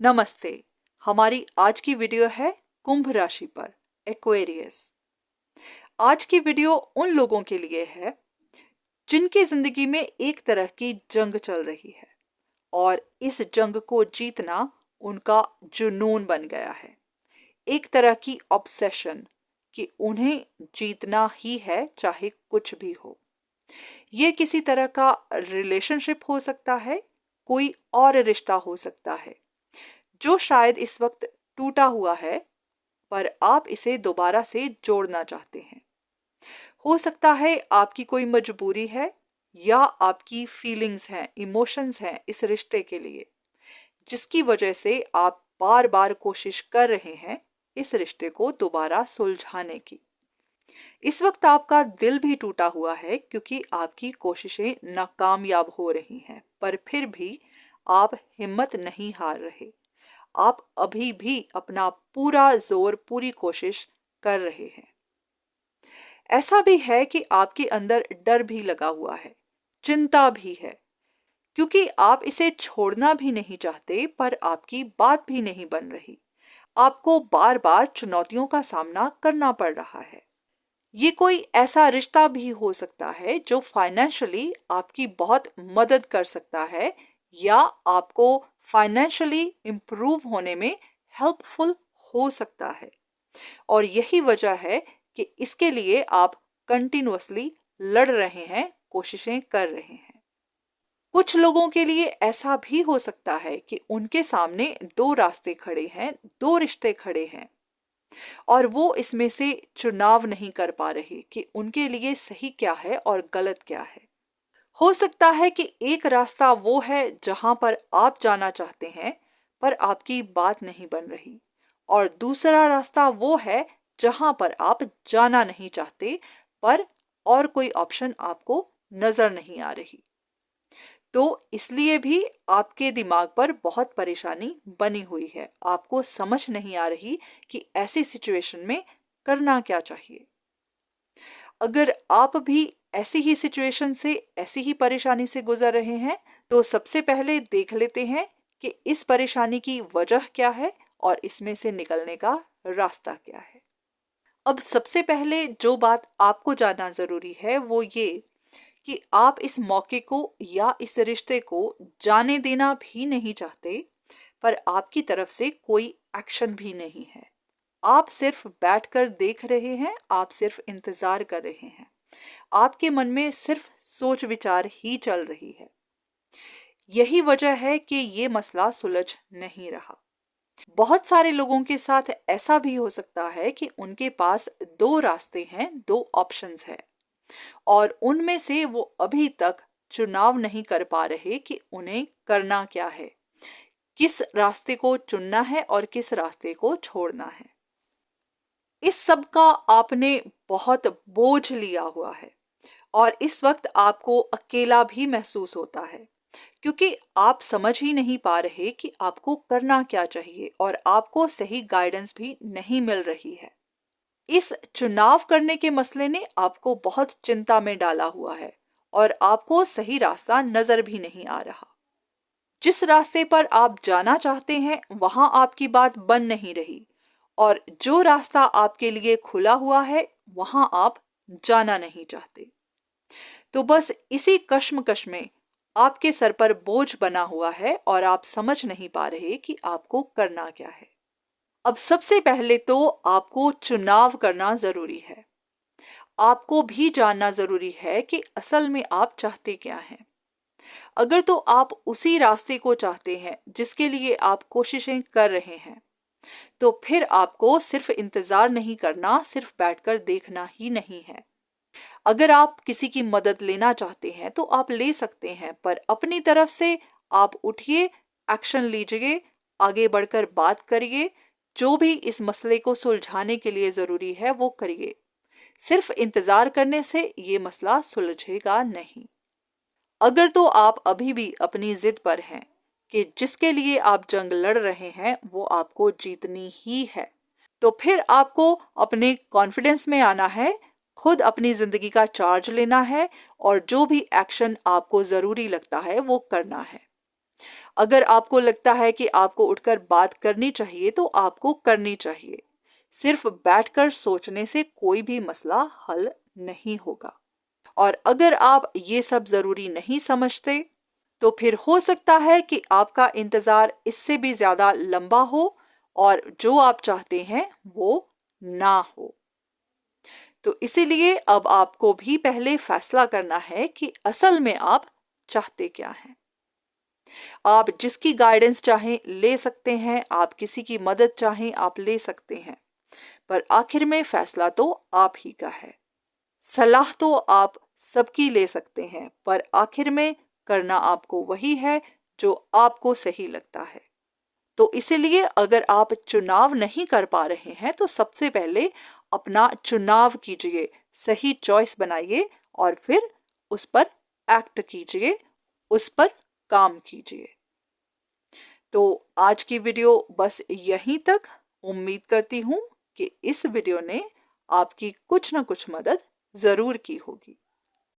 नमस्ते। हमारी आज की वीडियो है कुंभ राशि पर, एक्वेरियस। आज की वीडियो उन लोगों के लिए है जिनकी जिंदगी में एक तरह की जंग चल रही है और इस जंग को जीतना उनका जुनून बन गया है। एक तरह की ऑब्सेशन कि उन्हें जीतना ही है, चाहे कुछ भी हो। ये किसी तरह का रिलेशनशिप हो सकता है, कोई और रिश्ता हो सकता है जो शायद इस वक्त टूटा हुआ है, पर आप इसे दोबारा से जोड़ना चाहते हैं। हो सकता है आपकी कोई मजबूरी है या आपकी फीलिंग्स हैं, इमोशंस हैं इस रिश्ते के लिए, जिसकी वजह से आप बार बार कोशिश कर रहे हैं इस रिश्ते को दोबारा सुलझाने की। इस वक्त आपका दिल भी टूटा हुआ है क्योंकि आपकी कोशिशें नाकामयाब हो रही हैं, पर फिर भी आप हिम्मत नहीं हार रहे। आप अभी भी अपना पूरा जोर, पूरी कोशिश कर रहे हैं। ऐसा भी है कि आपके अंदर डर भी लगा हुआ है, चिंता भी है, क्योंकि आप इसे छोड़ना भी नहीं चाहते, पर आपकी बात भी नहीं बन रही। आपको बार बार चुनौतियों का सामना करना पड़ रहा है। ये कोई ऐसा रिश्ता भी हो सकता है जो फाइनेंशियली आपकी बहुत मदद कर सकता है या आपको फाइनेंशियली इम्प्रूव होने में हेल्पफुल हो सकता है, और यही वजह है कि इसके लिए आप कंटिन्यूअसली लड़ रहे हैं, कोशिशें कर रहे हैं। कुछ लोगों के लिए ऐसा भी हो सकता है कि उनके सामने दो रास्ते खड़े हैं, दो रिश्ते खड़े हैं, और वो इसमें से चुनाव नहीं कर पा रहे कि उनके लिए सही क्या है और गलत क्या है। हो सकता है कि एक रास्ता वो है जहां पर आप जाना चाहते हैं पर आपकी बात नहीं बन रही, और दूसरा रास्ता वो है जहां पर आप जाना नहीं चाहते, पर और कोई ऑप्शन आपको नजर नहीं आ रही। तो इसलिए भी आपके दिमाग पर बहुत परेशानी बनी हुई है। आपको समझ नहीं आ रही कि ऐसी सिचुएशन में करना क्या चाहिए। अगर आप भी ऐसी ही सिचुएशन से, ऐसी ही परेशानी से गुजर रहे हैं, तो सबसे पहले देख लेते हैं कि इस परेशानी की वजह क्या है और इसमें से निकलने का रास्ता क्या है। अब सबसे पहले जो बात आपको जानना जरूरी है वो ये कि आप इस मौके को या इस रिश्ते को जाने देना भी नहीं चाहते, पर आपकी तरफ से कोई एक्शन भी नहीं है। आप सिर्फ बैठकर देख रहे हैं, आप सिर्फ इंतजार कर रहे हैं। आपके मन में सिर्फ सोच विचार ही चल रही है। यही वजह है कि ये मसला सुलझ नहीं रहा। बहुत सारे लोगों के साथ ऐसा भी हो सकता है कि उनके पास दो रास्ते हैं, दो ऑप्शंस हैं, और उनमें से वो अभी तक चुनाव नहीं कर पा रहे कि उन्हें करना क्या है, किस रास्ते को चुनना है और किस रास्ते को छोड़ना है। इस सब का आपने बहुत बोझ लिया हुआ है और इस वक्त आपको अकेला भी महसूस होता है, क्योंकि आप समझ ही नहीं पा रहे कि आपको करना क्या चाहिए और आपको सही गाइडेंस भी नहीं मिल रही है। इस चुनाव करने के मसले ने आपको बहुत चिंता में डाला हुआ है और आपको सही रास्ता नजर भी नहीं आ रहा। जिस रास्ते पर आप जाना चाहते हैं वहां आपकी बात बन नहीं रही, और जो रास्ता आपके लिए खुला हुआ है वहां आप जाना नहीं चाहते। तो बस इसी कश्मकश में आपके सर पर बोझ बना हुआ है और आप समझ नहीं पा रहे कि आपको करना क्या है। अब सबसे पहले तो आपको चुनाव करना जरूरी है। आपको भी जानना जरूरी है कि असल में आप चाहते क्या हैं। अगर तो आप उसी रास्ते को चाहते हैं जिसके लिए आप कोशिशें कर रहे हैं, तो फिर आपको सिर्फ इंतजार नहीं करना, सिर्फ बैठकर देखना ही नहीं है। अगर आप किसी की मदद लेना चाहते हैं तो आप ले सकते हैं, पर अपनी तरफ से आप उठिए, एक्शन लीजिए, आगे बढ़कर बात करिए, जो भी इस मसले को सुलझाने के लिए जरूरी है वो करिए। सिर्फ इंतजार करने से ये मसला सुलझेगा नहीं। अगर तो आप अभी भी अपनी जिद पर हैं कि जिसके लिए आप जंग लड़ रहे हैं वो आपको जीतनी ही है, तो फिर आपको अपने कॉन्फिडेंस में आना है, खुद अपनी जिंदगी का चार्ज लेना है और जो भी एक्शन आपको जरूरी लगता है वो करना है। अगर आपको लगता है कि आपको उठकर बात करनी चाहिए तो आपको करनी चाहिए। सिर्फ बैठकर सोचने से कोई भी मसला हल नहीं होगा। और अगर आप ये सब जरूरी नहीं समझते तो फिर हो सकता है कि आपका इंतजार इससे भी ज्यादा लंबा हो और जो आप चाहते हैं वो ना हो। तो इसीलिए अब आपको भी पहले फैसला करना है कि असल में आप चाहते क्या हैं। आप जिसकी गाइडेंस चाहें ले सकते हैं, आप किसी की मदद चाहें आप ले सकते हैं, पर आखिर में फैसला तो आप ही का है। सलाह तो आप सबकी ले सकते हैं, पर आखिर में करना आपको वही है जो आपको सही लगता है। तो इसीलिए अगर आप चुनाव नहीं कर पा रहे हैं तो सबसे पहले अपना चुनाव कीजिए, सही चॉइस बनाइए और फिर उस पर एक्ट कीजिए, उस पर काम कीजिए। तो आज की वीडियो बस यहीं तक। उम्मीद करती हूँ कि इस वीडियो ने आपकी कुछ ना कुछ मदद जरूर की होगी।